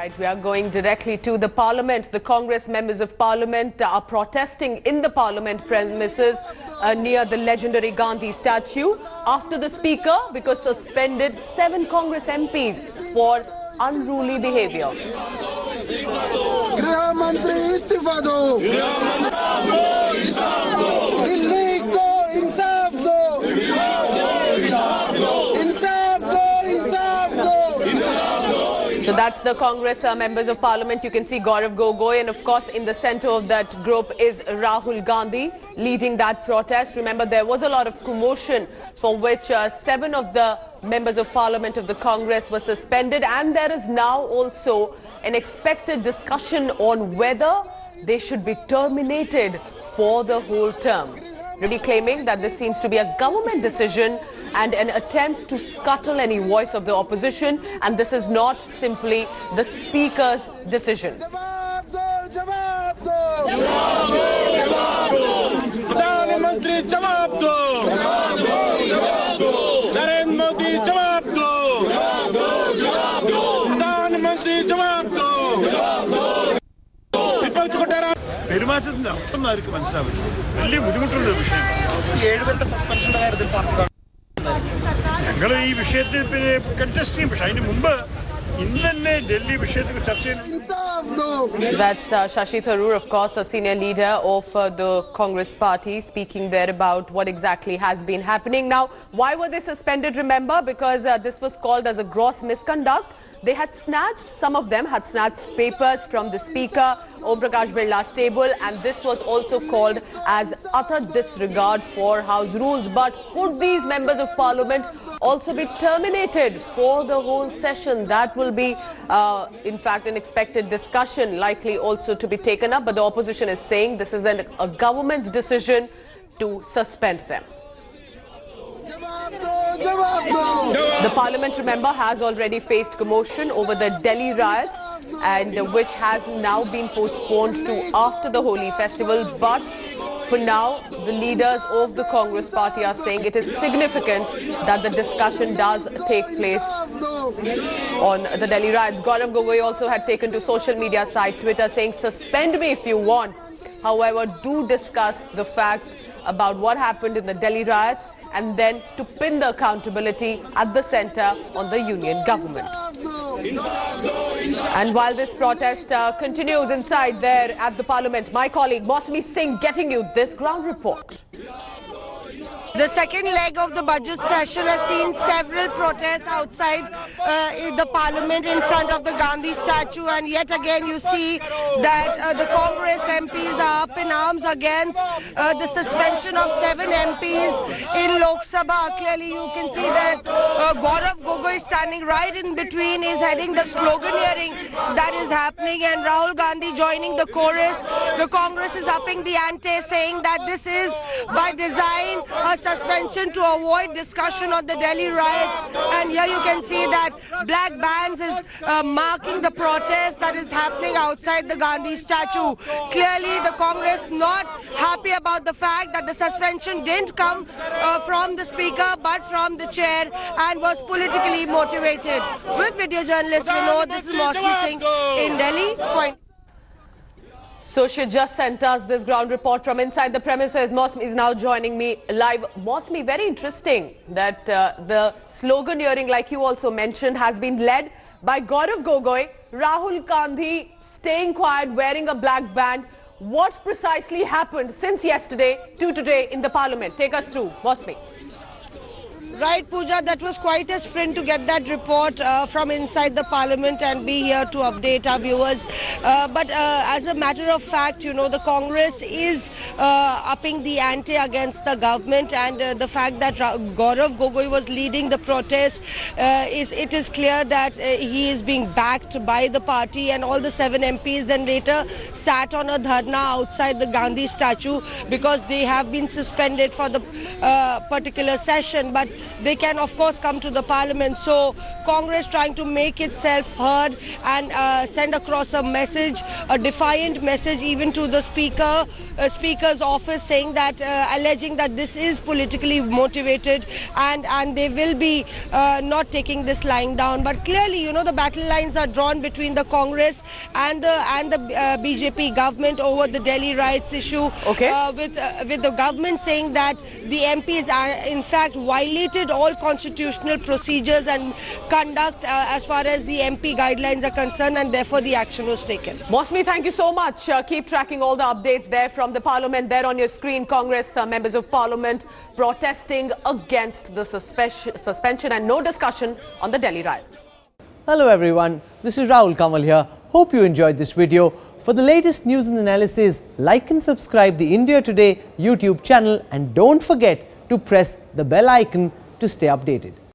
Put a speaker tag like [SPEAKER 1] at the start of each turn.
[SPEAKER 1] Right, we are going directly to the Parliament. The Congress members of Parliament are protesting in the Parliament premises near the legendary Gandhi statue after the Speaker because suspended 7 Congress MPs for unruly behaviour. So that's the Congress members of Parliament. You can see Gaurav Gogoi, and of course in the centre of that group is Rahul Gandhi leading that protest. Remember, there was a lot of commotion for which 7 of the members of Parliament of the Congress were suspended, and there is now also an expected discussion on whether they should be terminated for the whole term. Really claiming that this seems to be a government decision and an attempt to scuttle any voice of the opposition, and this is not simply the Speaker's decision.
[SPEAKER 2] പെരുമാറ്റത്തിന്റെ അർത്ഥം ആർക്കും മനസ്സിലാവില്ല. വലിയ ബുദ്ധിമുട്ടുള്ള വിഷയം. 7 പേരുടെ സസ്പെൻഷന്റെ കാര്യത്തിൽ party ഞങ്ങൾ ഈ വിഷയത്തിൽ കണ്ടസ്റ്റ് ചെയ്യും. പക്ഷെ അതിന് മുമ്പ് ഇന്ന് തന്നെ ഡൽഹി വിഷയത്തിൽ ചർച്ച ചെയ്യുന്നു.
[SPEAKER 1] That's Shashi Tharoor, of course, a senior leader of the Congress party, speaking there about what exactly has been happening. Now, why were they suspended? Remember, because this was called as a gross misconduct. They had snatched, some of them had snatched papers from the Speaker, Om Prakash Birla's table, and this was also called as utter disregard for House rules. But could these members of Parliament also be terminated for the whole session? That will be, in fact, an expected discussion, likely also to be taken up. But the opposition is saying this is a government's decision to suspend them. The Parliament, remember, has already faced commotion over the Delhi riots, and which has now been postponed to after the Holi festival. But for now, the leaders of the Congress party are saying it is significant that the discussion does take place on the Delhi riots. Gaurav Gogoi also had taken to social media site Twitter saying, "Suspend me if you want. However, do discuss the fact about what happened in the Delhi riots, and then to pin the accountability at the centre on the union government." And while this protest continues inside there at the Parliament, my colleague Mosmi Singh getting you this ground report.
[SPEAKER 3] The second leg of the budget session has seen several protests outside the Parliament in front of the Gandhi statue, and yet again you see that the Congress MPs are up in arms against the suspension of 7 MPs in Lok Sabha. Clearly you can see that Gaurav Gogoi is standing right in between, is heading the sloganeering that is happening, and Rahul Gandhi joining the chorus. The Congress is upping the ante, saying that this is by design a suspension to avoid discussion on the Delhi riots. And here you can see that black bands is marking the protest that is happening outside the Gandhi statue. Clearly the Congress not happy about the fact that the suspension didn't come from the Speaker but from the chair and was politically motivated. With video journalist Vinod, this is Mosmi Singh in Delhi.
[SPEAKER 1] So she just sent us this ground report from inside the premises. Mosmi is now joining me live. Mosmi, very interesting that the sloganeering, like you also mentioned, has been led by Gaurav Gogoi. Rahul Gandhi staying quiet, wearing a black band. What precisely happened since yesterday to today in the Parliament? Take us through, Mosmi.
[SPEAKER 3] Right, Pooja, that was quite a sprint to get that report from inside the Parliament and be here to update our viewers. But as a matter of fact, you know, the Congress is upping the ante against the government, and the fact that Gaurav Gogoi was leading the protest, it is clear that he is being backed by the party, and all the 7 MPs then later sat on a dharna outside the Gandhi statue because they have been suspended for the particular session. But they can of course come to the parliament. So Congress trying to make itself heard and send across a message, a defiant message even to the speaker's office, saying that alleging that this is politically motivated and they will be not taking this lying down. But clearly, you know, the battle lines are drawn between the Congress and the BJP government over the Delhi riots issue.
[SPEAKER 1] Okay.
[SPEAKER 3] With the government saying that the MPs are in fact violated all constitutional procedures and conduct as far as the MP guidelines are concerned, and therefore the action was taken.
[SPEAKER 1] Mosmi, thank you so much. Keep tracking all the updates there from the Parliament. There on your screen, Congress members of Parliament protesting against the suspension and no discussion on the Delhi riots.
[SPEAKER 4] Hello everyone, this is Rahul Gandhi here. Hope you enjoyed this video. For the latest news and analysis, like and subscribe the India Today YouTube channel, and don't forget to press the bell icon to stay updated.